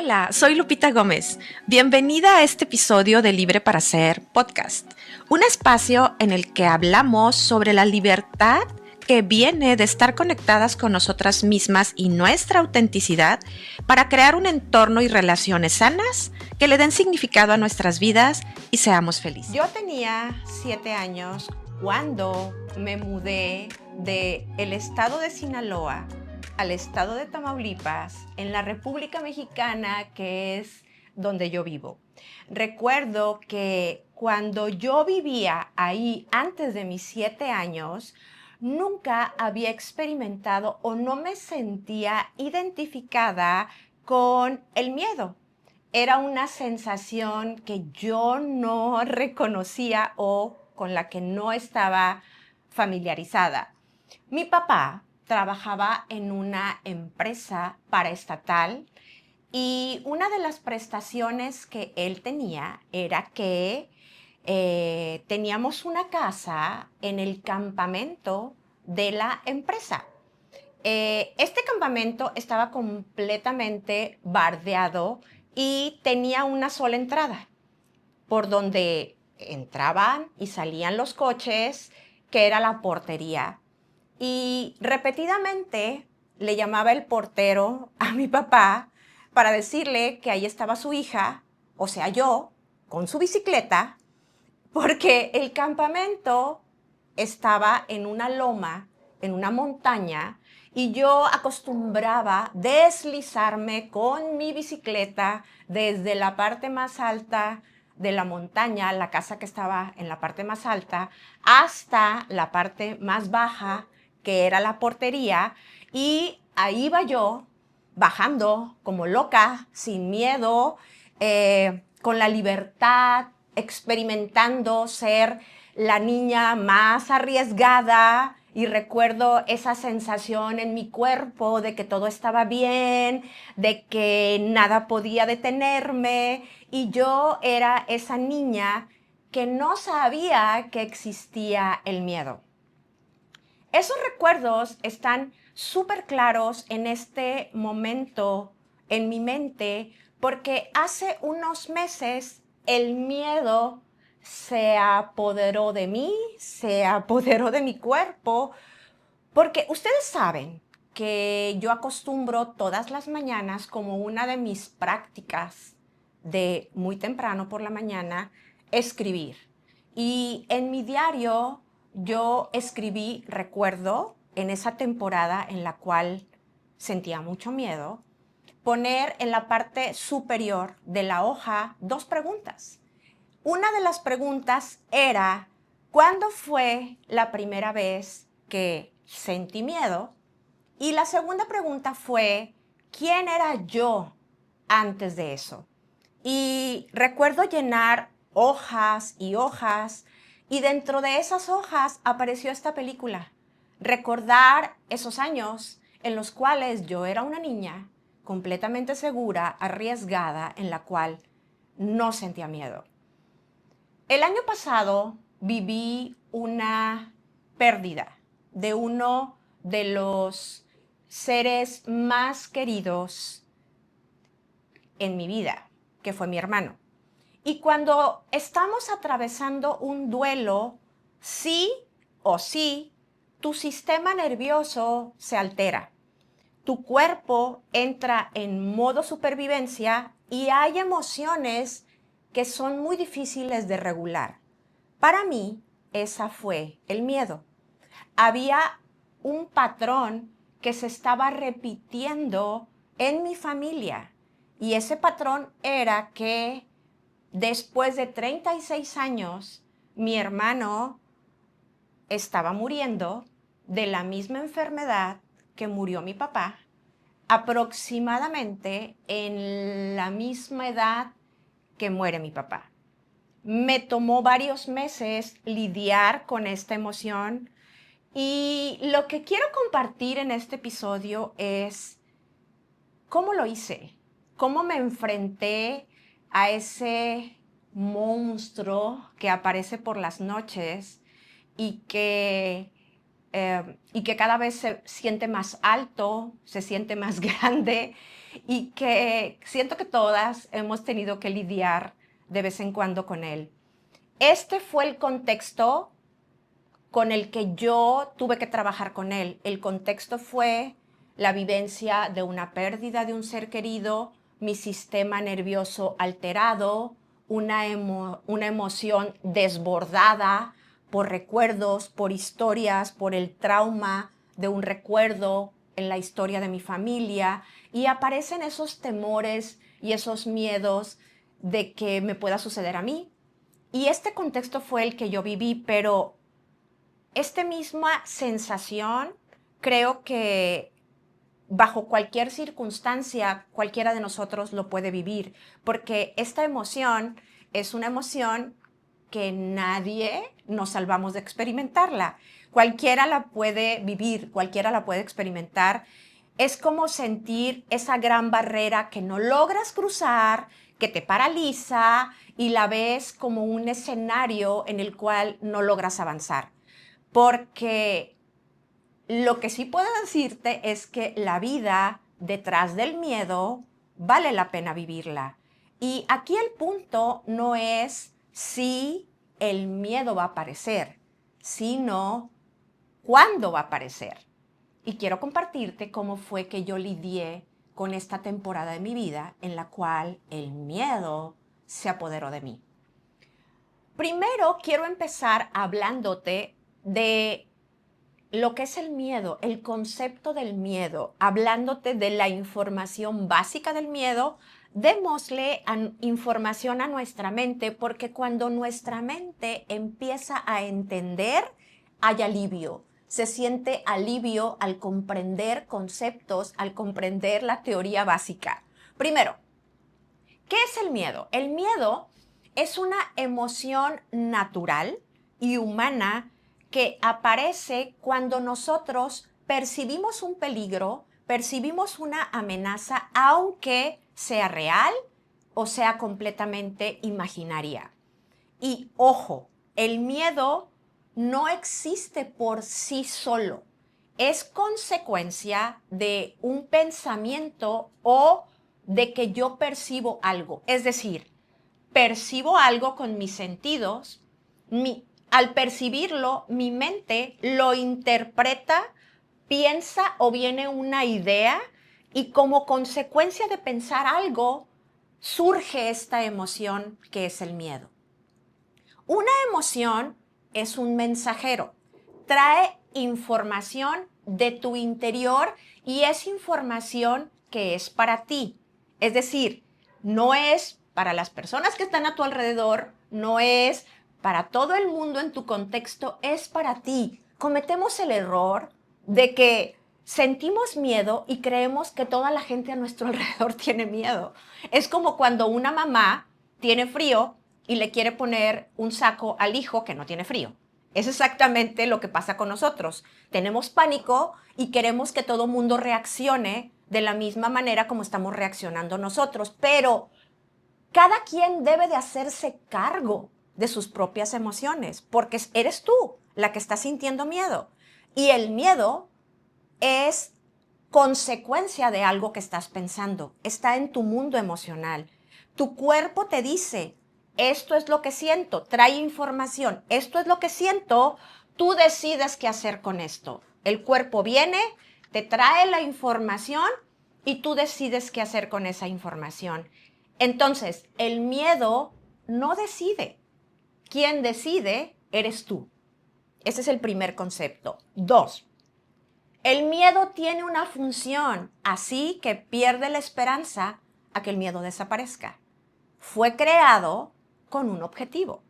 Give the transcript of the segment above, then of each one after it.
Hola, soy Lupita Gómez. Bienvenida a este episodio de Libre para Ser podcast, un espacio en el que hablamos sobre la libertad que viene de estar conectadas con nosotras mismas y nuestra autenticidad para crear un entorno y relaciones sanas que le den significado a nuestras vidas y seamos felices. Yo tenía 7 años cuando me mudé del estado de Sinaloa al estado de Tamaulipas, en la República Mexicana, que es donde yo vivo. Recuerdo que cuando yo vivía ahí antes de mis 7 años, nunca había experimentado o no me sentía identificada con el miedo. Era una sensación que yo no reconocía o con la que no estaba familiarizada. Mi papá trabajaba en una empresa paraestatal y una de las prestaciones que él tenía era que teníamos una casa en el campamento de la empresa. Este campamento estaba completamente bardeado y tenía una sola entrada, por donde entraban y salían los coches, que era la portería. Y repetidamente le llamaba el portero a mi papá para decirle que ahí estaba su hija, o sea, yo, con su bicicleta, porque el campamento estaba en una loma, en una montaña, y yo acostumbraba deslizarme con mi bicicleta desde la parte más alta de la montaña, la casa que estaba en la parte más alta, hasta la parte más baja, que era la portería, y ahí iba yo bajando como loca, sin miedo, con la libertad, experimentando ser la niña más arriesgada, y recuerdo esa sensación en mi cuerpo de que todo estaba bien, de que nada podía detenerme, y yo era esa niña que no sabía que existía el miedo. Esos recuerdos están súper claros en este momento en mi mente porque hace unos meses el miedo se apoderó de mí, se apoderó de mi cuerpo, porque ustedes saben que yo acostumbro todas las mañanas, como una de mis prácticas de muy temprano por la mañana, escribir. Y en mi diario yo escribí, recuerdo, en esa temporada en la cual sentía mucho miedo, poner en la parte superior de la hoja 2 preguntas. Una de las preguntas era, ¿cuándo fue la primera vez que sentí miedo? Y la segunda pregunta fue, ¿quién era yo antes de eso? Y recuerdo llenar hojas y hojas, y dentro de esas hojas apareció esta película. Recordar esos años en los cuales yo era una niña completamente segura, arriesgada, en la cual no sentía miedo. El año pasado viví una pérdida de uno de los seres más queridos en mi vida, que fue mi hermano. Y cuando estamos atravesando un duelo, sí o sí, tu sistema nervioso se altera. Tu cuerpo entra en modo supervivencia y hay emociones que son muy difíciles de regular. Para mí, esa fue el miedo. Había un patrón que se estaba repitiendo en mi familia, y ese patrón era que después de 36 años, mi hermano estaba muriendo de la misma enfermedad que murió mi papá, aproximadamente en la misma edad que muere mi papá. Me tomó varios meses lidiar con esta emoción, y lo que quiero compartir en este episodio es cómo lo hice, cómo me enfrenté a ese monstruo que aparece por las noches y que cada vez se siente más alto, se siente más grande, y que siento que todas hemos tenido que lidiar de vez en cuando con él. Este fue el contexto con el que yo tuve que trabajar con él. El contexto fue la vivencia de una pérdida de un ser querido, mi sistema nervioso alterado, una emoción desbordada por recuerdos, por historias, por el trauma de un recuerdo en la historia de mi familia, y aparecen esos temores y esos miedos de que me pueda suceder a mí. Y este contexto fue el que yo viví, pero esta misma sensación creo que bajo cualquier circunstancia cualquiera de nosotros lo puede vivir, porque esta emoción es una emoción que nadie nos salvamos de experimentarla. Cualquiera la puede vivir, cualquiera la puede experimentar. Es como sentir esa gran barrera que no logras cruzar, que te paraliza y la ves como un escenario en el cual no logras avanzar. Porque lo que sí puedo decirte es que la vida detrás del miedo vale la pena vivirla. Y aquí el punto no es si el miedo va a aparecer, sino cuándo va a aparecer. Y quiero compartirte cómo fue que yo lidié con esta temporada de mi vida en la cual el miedo se apoderó de mí. Primero quiero empezar hablándote de lo que es el miedo, el concepto del miedo, hablándote de la información básica del miedo. Démosle información a nuestra mente, porque cuando nuestra mente empieza a entender, hay alivio. Se siente alivio al comprender conceptos, al comprender la teoría básica. Primero, ¿qué es el miedo? El miedo es una emoción natural y humana que aparece cuando nosotros percibimos un peligro, percibimos una amenaza, aunque sea real o sea completamente imaginaria. Y ojo, el miedo no existe por sí solo. Es consecuencia de un pensamiento o de que yo percibo algo. Es decir, percibo algo con mis sentidos, al percibirlo, mi mente lo interpreta, piensa o viene una idea, y como consecuencia de pensar algo, surge esta emoción que es el miedo. Una emoción es un mensajero, trae información de tu interior y es información que es para ti. Es decir, no es para las personas que están a tu alrededor, no es para todo el mundo en tu contexto, es para ti. Cometemos el error de que sentimos miedo y creemos que toda la gente a nuestro alrededor tiene miedo. Es como cuando una mamá tiene frío y le quiere poner un saco al hijo que no tiene frío. Es exactamente lo que pasa con nosotros. Tenemos pánico y queremos que todo mundo reaccione de la misma manera como estamos reaccionando nosotros, pero cada quien debe de hacerse cargo de sus propias emociones, porque eres tú la que está sintiendo miedo. Y el miedo es consecuencia de algo que estás pensando, está en tu mundo emocional. Tu cuerpo te dice, esto es lo que siento, trae información, esto es lo que siento, tú decides qué hacer con esto. El cuerpo viene, te trae la información y tú decides qué hacer con esa información. Entonces, el miedo no decide. Quien decide eres tú. Ese es el primer concepto. 2. El miedo tiene una función, así que pierde la esperanza a que el miedo desaparezca. Fue creado con un objetivo.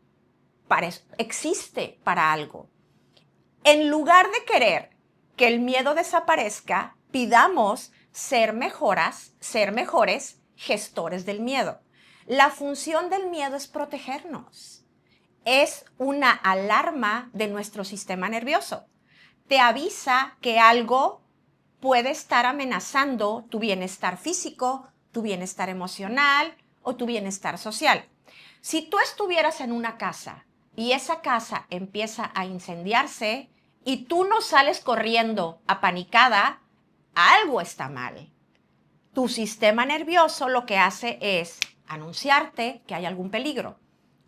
Existe para algo. En lugar de querer que el miedo desaparezca, pidamos ser mejores gestores del miedo. La función del miedo es protegernos. Es una alarma de nuestro sistema nervioso. Te avisa que algo puede estar amenazando tu bienestar físico, tu bienestar emocional o tu bienestar social. Si tú estuvieras en una casa y esa casa empieza a incendiarse y tú no sales corriendo apanicada, algo está mal. Tu sistema nervioso lo que hace es anunciarte que hay algún peligro.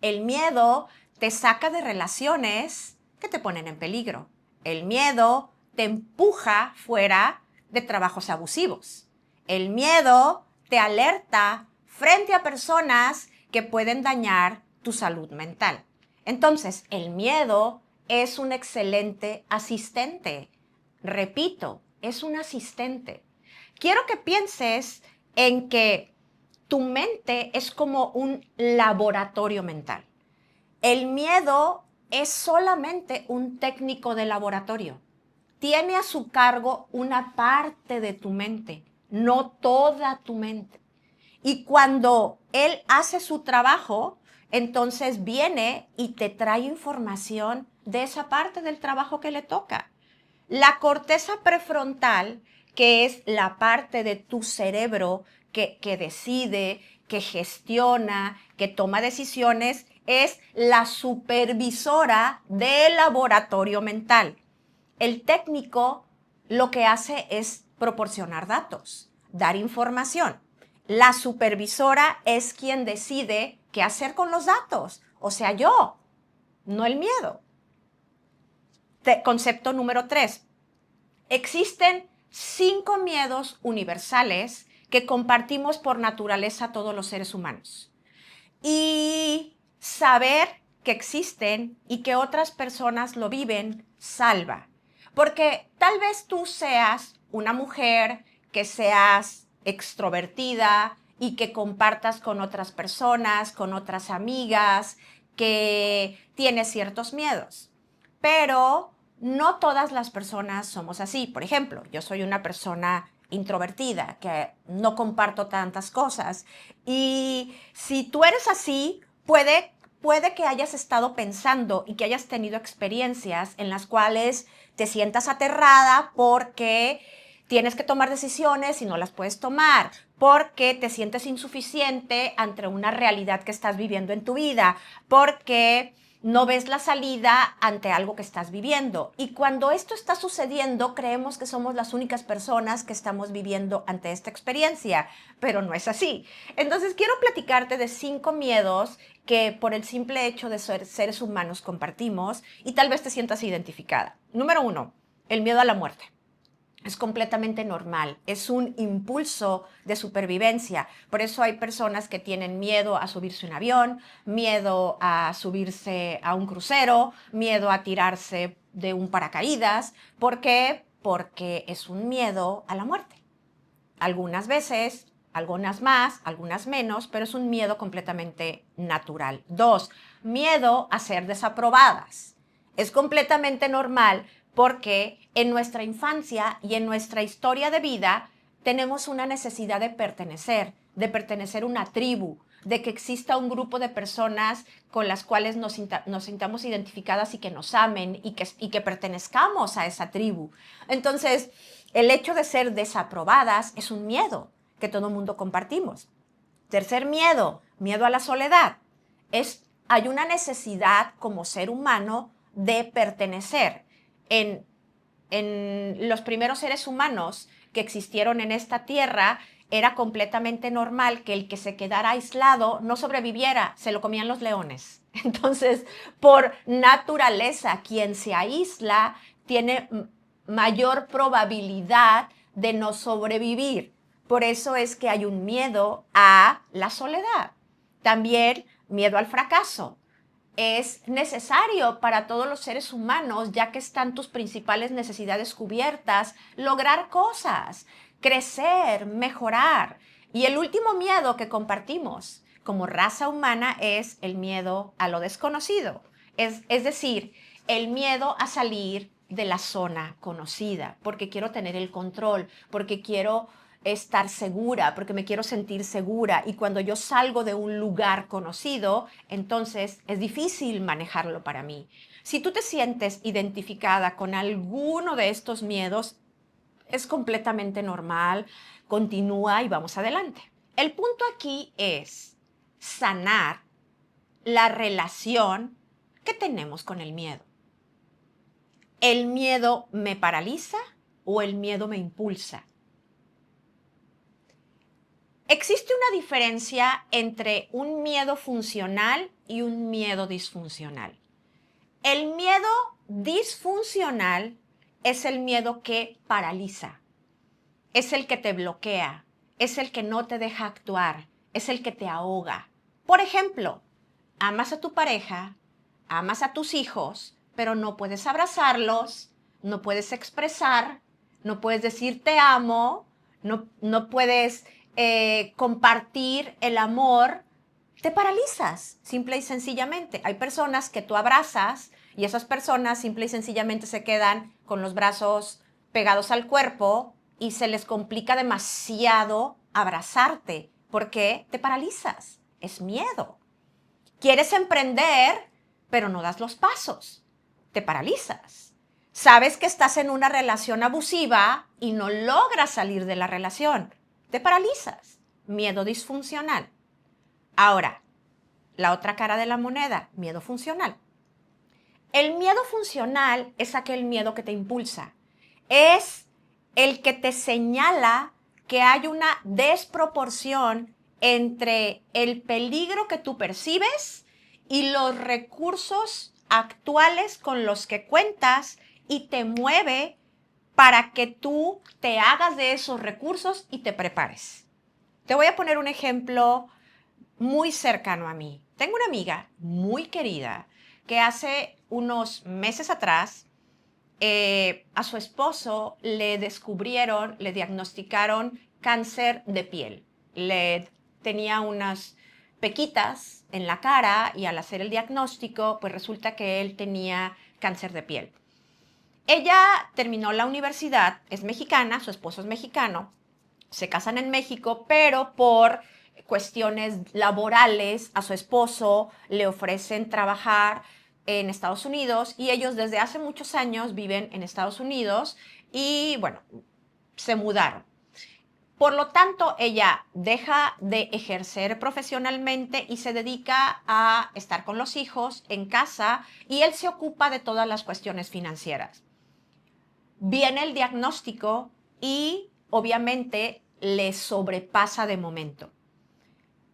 El miedo te saca de relaciones que te ponen en peligro. El miedo te empuja fuera de trabajos abusivos. El miedo te alerta frente a personas que pueden dañar tu salud mental. Entonces, el miedo es un excelente asistente. Repito, es un asistente. Quiero que pienses en que tu mente es como un laboratorio mental. El miedo es solamente un técnico de laboratorio. Tiene a su cargo una parte de tu mente, no toda tu mente. Y cuando él hace su trabajo, entonces viene y te trae información de esa parte del trabajo que le toca. La corteza prefrontal, que es la parte de tu cerebro que decide, que gestiona, que toma decisiones, es la supervisora del laboratorio mental. El técnico lo que hace es proporcionar datos, dar información. La supervisora es quien decide qué hacer con los datos, o sea, yo, no el miedo. Concepto número 3. Existen 5 miedos universales que compartimos por naturaleza todos los seres humanos. Y saber que existen y que otras personas lo viven salva. Porque tal vez tú seas una mujer, que seas extrovertida y que compartas con otras personas, con otras amigas, que tienes ciertos miedos. Pero no todas las personas somos así. Por ejemplo, yo soy una persona introvertida, que no comparto tantas cosas. Y si tú eres así, puede que hayas estado pensando y que hayas tenido experiencias en las cuales te sientas aterrada porque tienes que tomar decisiones y no las puedes tomar, porque te sientes insuficiente ante una realidad que estás viviendo en tu vida, porque no ves la salida ante algo que estás viviendo. Y cuando esto está sucediendo, creemos que somos las únicas personas que estamos viviendo ante esta experiencia, pero no es así. Entonces, quiero platicarte de 5 miedos que por el simple hecho de ser seres humanos compartimos y tal vez te sientas identificada. Número 1, el miedo a la muerte. Es completamente normal, es un impulso de supervivencia. Por eso hay personas que tienen miedo a subirse a un avión, miedo a subirse a un crucero, miedo a tirarse de un paracaídas. ¿Por qué? Porque es un miedo a la muerte. Algunas veces, algunas más, algunas menos, pero es un miedo completamente natural. 2, miedo a ser desaprobadas. Es completamente normal porque en nuestra infancia y en nuestra historia de vida tenemos una necesidad de pertenecer a una tribu, de que exista un grupo de personas con las cuales nos sintamos identificadas y que nos amen y que pertenezcamos a esa tribu. Entonces, el hecho de ser desaprobadas es un miedo que todo el mundo compartimos. Tercer miedo, miedo a la soledad. Hay una necesidad como ser humano de pertenecer. En los primeros seres humanos que existieron en esta tierra, era completamente normal que el que se quedara aislado no sobreviviera, se lo comían los leones. Entonces, por naturaleza, quien se aísla tiene mayor probabilidad de no sobrevivir. Por eso es que hay un miedo a la soledad. También miedo al fracaso. Es necesario para todos los seres humanos, ya que están tus principales necesidades cubiertas, lograr cosas, crecer, mejorar. Y el último miedo que compartimos como raza humana es el miedo a lo desconocido. Es decir, el miedo a salir de la zona conocida, porque quiero tener el control, porque quiero estar segura, porque me quiero sentir segura. Y cuando yo salgo de un lugar conocido, entonces es difícil manejarlo para mí. Si tú te sientes identificada con alguno de estos miedos, es completamente normal. Continúa y vamos adelante. El punto aquí es sanar la relación que tenemos con el miedo. ¿El miedo me paraliza o el miedo me impulsa? Existe una diferencia entre un miedo funcional y un miedo disfuncional. El miedo disfuncional es el miedo que paraliza, es el que te bloquea, es el que no te deja actuar, es el que te ahoga. Por ejemplo, amas a tu pareja, amas a tus hijos, pero no puedes abrazarlos, no puedes expresar, no puedes decir te amo, no puedes compartir el amor, te paralizas, simple y sencillamente. Hay personas que tú abrazas y esas personas simple y sencillamente se quedan con los brazos pegados al cuerpo y se les complica demasiado abrazarte porque te paralizas, es miedo. Quieres emprender, pero no das los pasos, te paralizas. Sabes que estás en una relación abusiva y no logras salir de la relación, te paralizas, miedo disfuncional. Ahora, la otra cara de la moneda, miedo funcional. El miedo funcional es aquel miedo que te impulsa, es el que te señala que hay una desproporción entre el peligro que tú percibes y los recursos actuales con los que cuentas y te mueve para que tú te hagas de esos recursos y te prepares. Te voy a poner un ejemplo muy cercano a mí. Tengo una amiga muy querida que hace unos meses atrás a su esposo le descubrieron, le diagnosticaron cáncer de piel. Tenía unas pequitas en la cara y al hacer el diagnóstico, pues resulta que él tenía cáncer de piel. Ella terminó la universidad, es mexicana, su esposo es mexicano, se casan en México, pero por cuestiones laborales a su esposo le ofrecen trabajar en Estados Unidos y ellos desde hace muchos años viven en Estados Unidos y bueno, se mudaron. Por lo tanto, ella deja de ejercer profesionalmente y se dedica a estar con los hijos en casa y él se ocupa de todas las cuestiones financieras. Viene el diagnóstico y obviamente le sobrepasa de momento.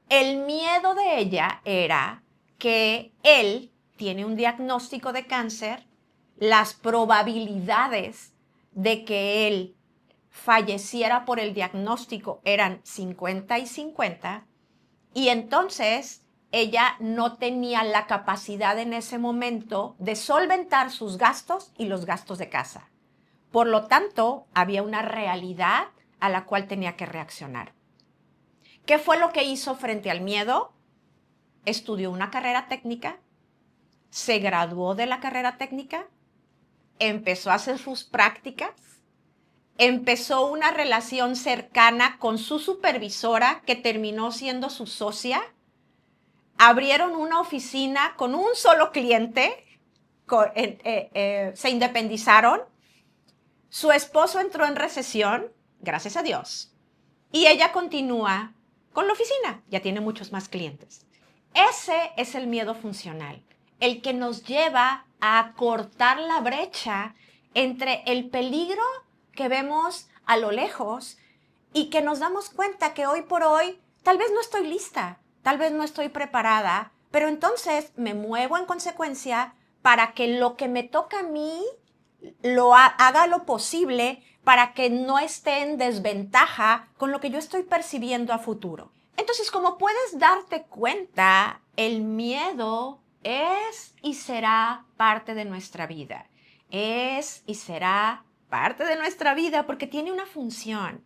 El miedo de ella era que él tiene un diagnóstico de cáncer, las probabilidades de que él falleciera por el diagnóstico eran 50 y 50, y entonces ella no tenía la capacidad en ese momento de solventar sus gastos y los gastos de casa. Por lo tanto, había una realidad a la cual tenía que reaccionar. ¿Qué fue lo que hizo frente al miedo? Estudió una carrera técnica, se graduó de la carrera técnica, empezó a hacer sus prácticas, empezó una relación cercana con su supervisora que terminó siendo su socia, abrieron una oficina con un solo cliente, se independizaron, su esposo entró en recesión, gracias a Dios, y ella continúa con la oficina, ya tiene muchos más clientes. Ese es el miedo funcional, el que nos lleva a cortar la brecha entre el peligro que vemos a lo lejos y que nos damos cuenta que hoy por hoy tal vez no estoy lista, tal vez no estoy preparada, pero entonces me muevo en consecuencia para que lo que me toca a mí haga lo posible para que no esté en desventaja con lo que yo estoy percibiendo a futuro. Entonces, como puedes darte cuenta, el miedo es y será parte de nuestra vida. Es y será parte de nuestra vida porque tiene una función.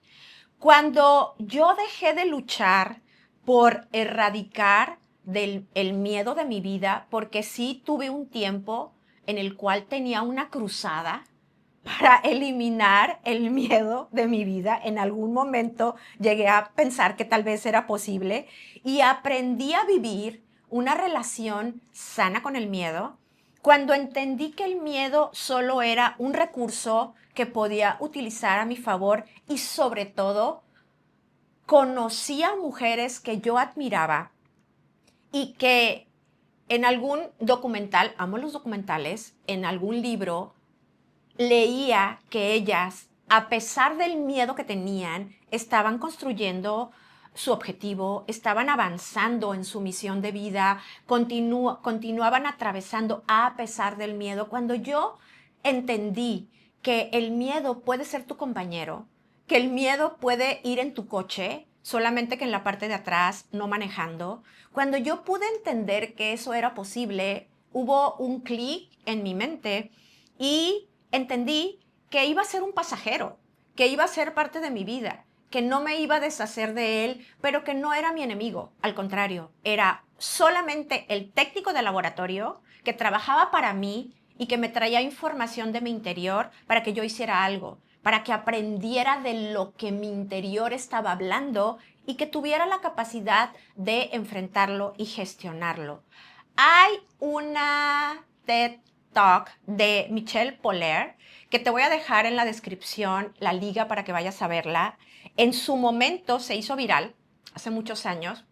Cuando yo dejé de luchar por erradicar el miedo de mi vida, porque sí tuve un tiempo en el cual tenía una cruzada para eliminar el miedo de mi vida. En algún momento llegué a pensar que tal vez era posible y aprendí a vivir una relación sana con el miedo cuando entendí que el miedo solo era un recurso que podía utilizar a mi favor y sobre todo conocí a mujeres que yo admiraba y que en algún documental, amo los documentales, en algún libro, leía que ellas, a pesar del miedo que tenían, estaban construyendo su objetivo, estaban avanzando en su misión de vida, continuaban atravesando a pesar del miedo. Cuando yo entendí que el miedo puede ser tu compañero, que el miedo puede ir en tu coche, solamente que en la parte de atrás, no manejando, cuando yo pude entender que eso era posible, hubo un clic en mi mente y entendí que iba a ser un pasajero, que iba a ser parte de mi vida, que no me iba a deshacer de él, pero que no era mi enemigo. Al contrario, era solamente el técnico de laboratorio que trabajaba para mí y que me traía información de mi interior para que yo hiciera algo, para que aprendiera de lo que mi interior estaba hablando y que tuviera la capacidad de enfrentarlo y gestionarlo. Hay una TED Talk de Michelle Poler que te voy a dejar en la descripción la liga para que vayas a verla. En su momento se hizo viral, hace muchos años,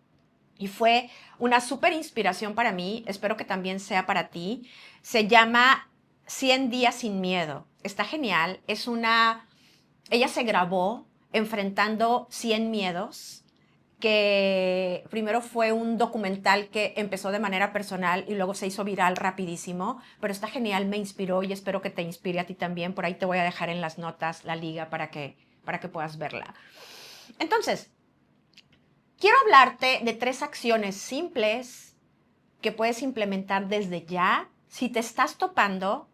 y fue una súper inspiración para mí, espero que también sea para ti. Se llama 100 días sin miedo. Está genial, ella se grabó enfrentando 100 miedos, que primero fue un documental que empezó de manera personal y luego se hizo viral rapidísimo, pero está genial, me inspiró y espero que te inspire a ti también. Por ahí te voy a dejar en las notas la liga para que puedas verla. Entonces, quiero hablarte de 3 acciones simples que puedes implementar desde ya si te estás topando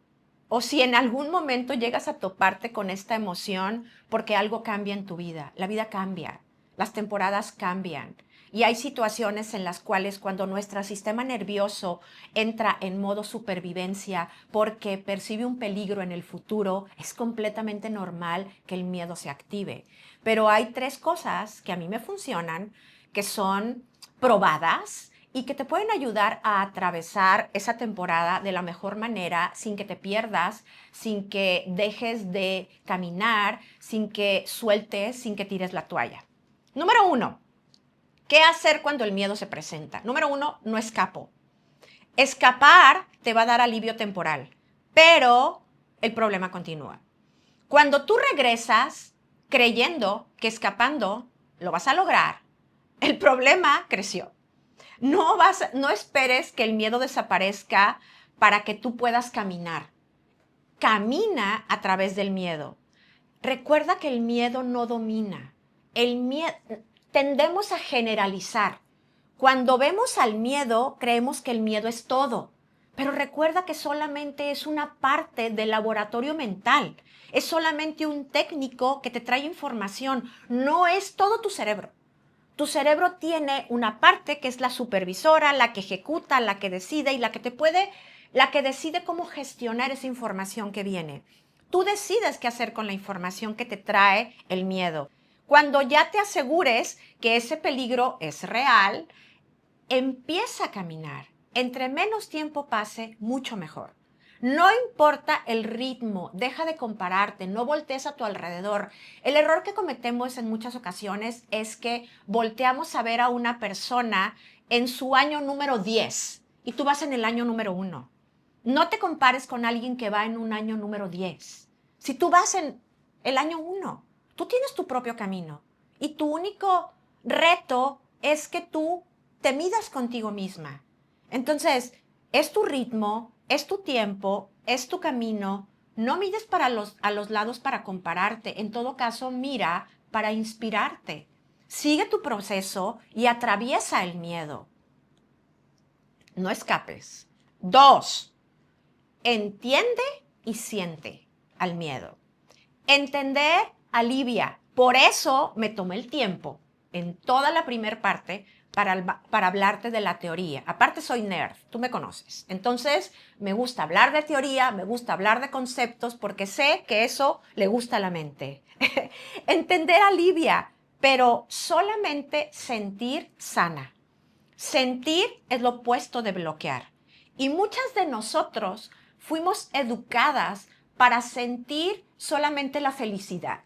o si en algún momento llegas a toparte con esta emoción porque algo cambia en tu vida. La vida cambia, las temporadas cambian y hay situaciones en las cuales cuando nuestro sistema nervioso entra en modo supervivencia porque percibe un peligro en el futuro, es completamente normal que el miedo se active. Pero hay 3 cosas que a mí me funcionan, que son probadas y que te pueden ayudar a atravesar esa temporada de la mejor manera, sin que te pierdas, sin que dejes de caminar, sin que sueltes, sin que tires la toalla. Número 1, ¿qué hacer cuando el miedo se presenta? Número 1, no escapo. Escapar te va a dar alivio temporal, pero el problema continúa. Cuando tú regresas creyendo que escapando lo vas a lograr, el problema creció. No esperes que el miedo desaparezca para que tú puedas caminar. Camina a través del miedo. Recuerda que el miedo no domina. Tendemos a generalizar. Cuando vemos al miedo, creemos que el miedo es todo. Pero recuerda que solamente es una parte del laboratorio mental. Es solamente un técnico que te trae información. No es todo tu cerebro. Tu cerebro tiene una parte que es la supervisora, la que ejecuta, la que decide y la que decide cómo gestionar esa información que viene. Tú decides qué hacer con la información que te trae el miedo. Cuando ya te asegures que ese peligro es real, empieza a caminar. Entre menos tiempo pase, mucho mejor. No importa el ritmo, deja de compararte, no voltees a tu alrededor. El error que cometemos en muchas ocasiones es que volteamos a ver a una persona en su año número 10 y tú vas en el año número 1. No te compares con alguien que va en un año número 10. Si tú vas en el año 1, tú tienes tu propio camino y tu único reto es que tú te midas contigo misma. Entonces, es tu ritmo, es tu tiempo, es tu camino. No mides a los lados para compararte. En todo caso, mira para inspirarte. Sigue tu proceso y atraviesa el miedo. No escapes. 2, entiende y siente al miedo. Entender alivia. Por eso me tomé el tiempo en toda la primera parte para hablarte de la teoría. Aparte soy nerd, tú me conoces. Entonces me gusta hablar de teoría, me gusta hablar de conceptos porque sé que eso le gusta a la mente. Entender alivia, pero solamente sentir sana. Sentir es lo opuesto de bloquear. Y muchas de nosotros fuimos educadas para sentir solamente la felicidad,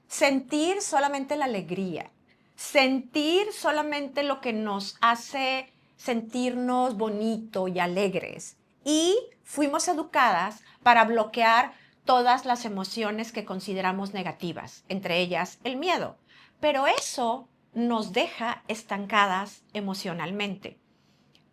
sentir solamente la alegría, sentir solamente lo que nos hace sentirnos bonito y alegres. Y fuimos educadas para bloquear todas las emociones que consideramos negativas, entre ellas el miedo. Pero eso nos deja estancadas emocionalmente.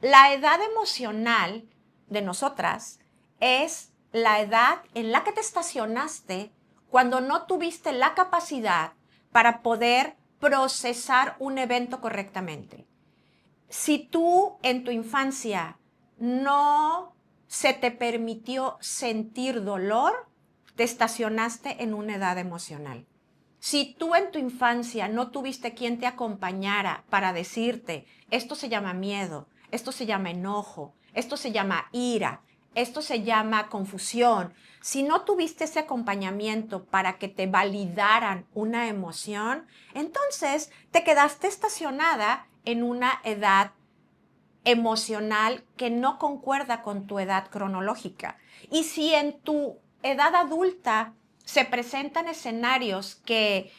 La edad emocional de nosotras es la edad en la que te estacionaste cuando no tuviste la capacidad para poder procesar un evento correctamente. Si tú en tu infancia no se te permitió sentir dolor, te estacionaste en una edad emocional. Si tú en tu infancia no tuviste quien te acompañara para decirte, esto se llama miedo, esto se llama enojo, esto se llama ira, esto se llama confusión, si no tuviste ese acompañamiento para que te validaran una emoción, entonces te quedaste estacionada en una edad emocional que no concuerda con tu edad cronológica. Y si en tu edad adulta se presentan escenarios que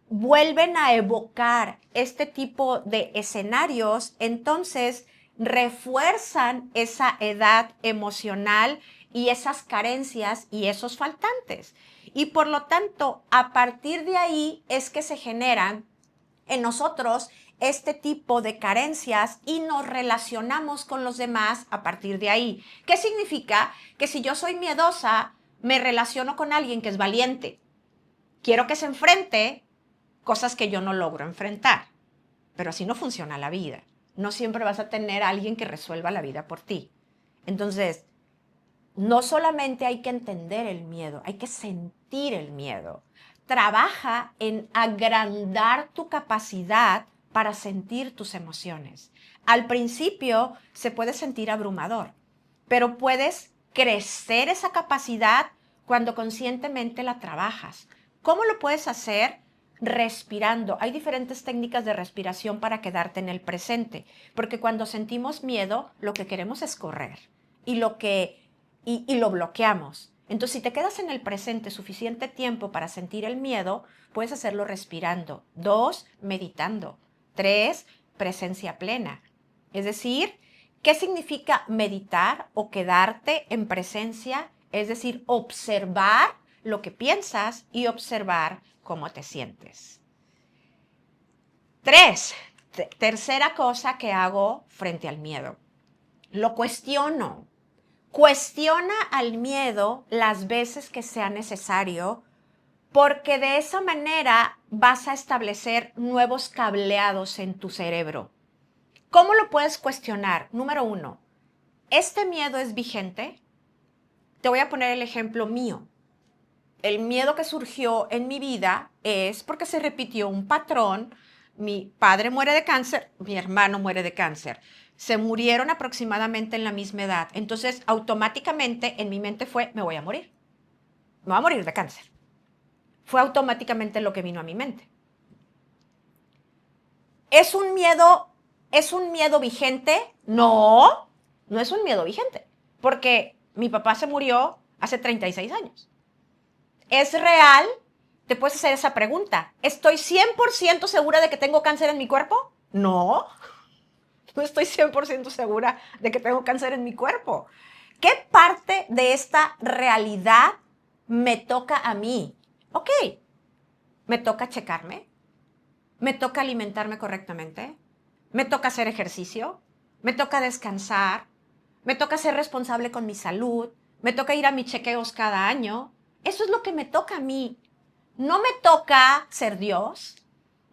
vuelven a evocar este tipo de escenarios, entonces refuerzan esa edad emocional y esas carencias y esos faltantes. Y por lo tanto, a partir de ahí es que se generan en nosotros este tipo de carencias y nos relacionamos con los demás a partir de ahí. ¿Qué significa? Que si yo soy miedosa, me relaciono con alguien que es valiente. Quiero que se enfrente cosas que yo no logro enfrentar. Pero así no funciona la vida. No siempre vas a tener a alguien que resuelva la vida por ti. Entonces, no solamente hay que entender el miedo, hay que sentir el miedo. Trabaja en agrandar tu capacidad para sentir tus emociones. Al principio se puede sentir abrumador, pero puedes crecer esa capacidad cuando conscientemente la trabajas. ¿Cómo lo puedes hacer? Respirando. Hay diferentes técnicas de respiración para quedarte en el presente, porque cuando sentimos miedo, lo que queremos es correr y lo bloqueamos. Entonces, si te quedas en el presente suficiente tiempo para sentir el miedo, puedes hacerlo respirando. 2, meditando. 3, presencia plena. Es decir, ¿qué significa meditar o quedarte en presencia? Es decir, observar lo que piensas y observar cómo te sientes. 3, tercera cosa que hago frente al miedo. Lo cuestiono. Cuestiona al miedo las veces que sea necesario, porque de esa manera vas a establecer nuevos cableados en tu cerebro. ¿Cómo lo puedes cuestionar? Número 1, ¿este miedo es vigente? Te voy a poner el ejemplo mío. El miedo que surgió en mi vida es porque se repitió un patrón. Mi padre muere de cáncer, mi hermano muere de cáncer. Se murieron aproximadamente en la misma edad. Entonces, automáticamente en mi mente fue, me voy a morir. Me voy a morir de cáncer. Fue automáticamente lo que vino a mi mente. ¿Es un miedo vigente? No, no es un miedo vigente. Porque mi papá se murió hace 36 años. ¿Es real? Te puedes hacer esa pregunta. ¿Estoy 100% segura de que tengo cáncer en mi cuerpo? No, no estoy 100% segura de que tengo cáncer en mi cuerpo. ¿Qué parte de esta realidad me toca a mí? Ok, me toca checarme, me toca alimentarme correctamente, me toca hacer ejercicio, me toca descansar, me toca ser responsable con mi salud, me toca ir a mis chequeos cada año. Eso es lo que me toca a mí. No me toca ser Dios,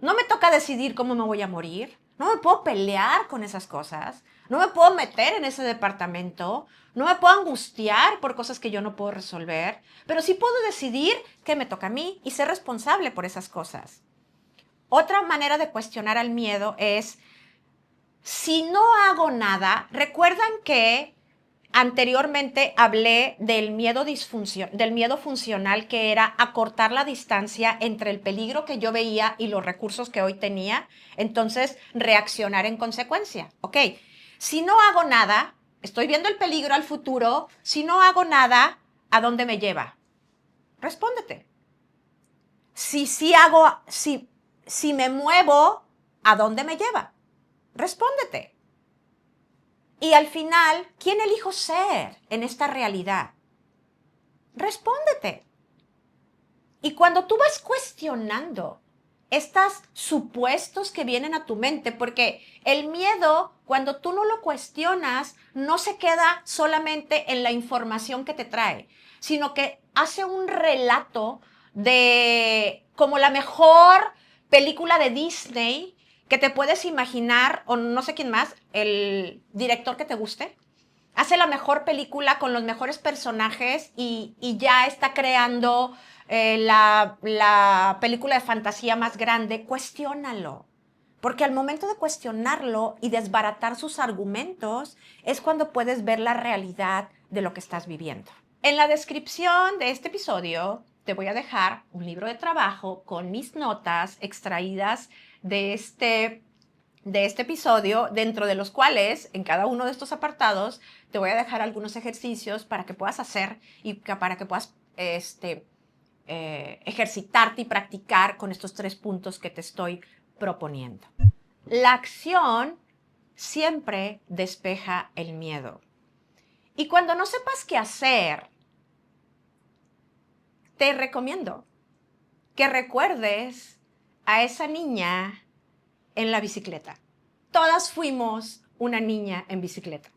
no me toca decidir cómo me voy a morir, no me puedo pelear con esas cosas, no me puedo meter en ese departamento, no me puedo angustiar por cosas que yo no puedo resolver, pero sí puedo decidir qué me toca a mí y ser responsable por esas cosas. Otra manera de cuestionar al miedo es, si no hago nada, recuerdan que anteriormente hablé del miedo funcional, que era acortar la distancia entre el peligro que yo veía y los recursos que hoy tenía, entonces reaccionar en consecuencia. Ok, si no hago nada, estoy viendo el peligro al futuro, si no hago nada, ¿a dónde me lleva? Respóndete. Si me muevo, ¿a dónde me lleva? Respóndete. Y al final, ¿quién elijo ser en esta realidad? Respóndete. Y cuando tú vas cuestionando estos supuestos que vienen a tu mente, porque el miedo, cuando tú no lo cuestionas, no se queda solamente en la información que te trae, sino que hace un relato de como la mejor película de Disney que te puedes imaginar, o no sé quién más, el director que te guste, hace la mejor película con los mejores personajes y ya está creando la película de fantasía más grande. Cuestiónalo. Porque al momento de cuestionarlo y desbaratar sus argumentos es cuando puedes ver la realidad de lo que estás viviendo. En la descripción de este episodio te voy a dejar un libro de trabajo con mis notas extraídas de este episodio, dentro de los cuales, en cada uno de estos apartados, te voy a dejar algunos ejercicios para que puedas hacer y para que puedas ejercitarte y practicar con estos 3 puntos que te estoy proponiendo. La acción siempre despeja el miedo. Y cuando no sepas qué hacer, te recomiendo que recuerdes a esa niña en la bicicleta. Todas fuimos una niña en bicicleta.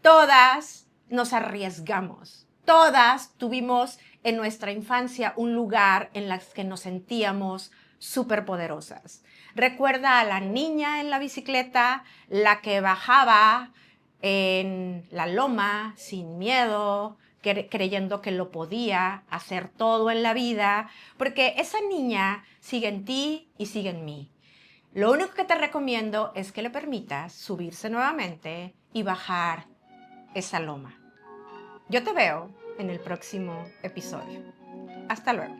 Todas nos arriesgamos. Todas tuvimos en nuestra infancia un lugar en el que nos sentíamos superpoderosas. Recuerda a la niña en la bicicleta, la que bajaba en la loma sin miedo, creyendo que lo podía hacer todo en la vida, porque esa niña sigue en ti y sigue en mí. Lo único que te recomiendo es que le permitas subirse nuevamente y bajar esa loma. Yo te veo en el próximo episodio. Hasta luego.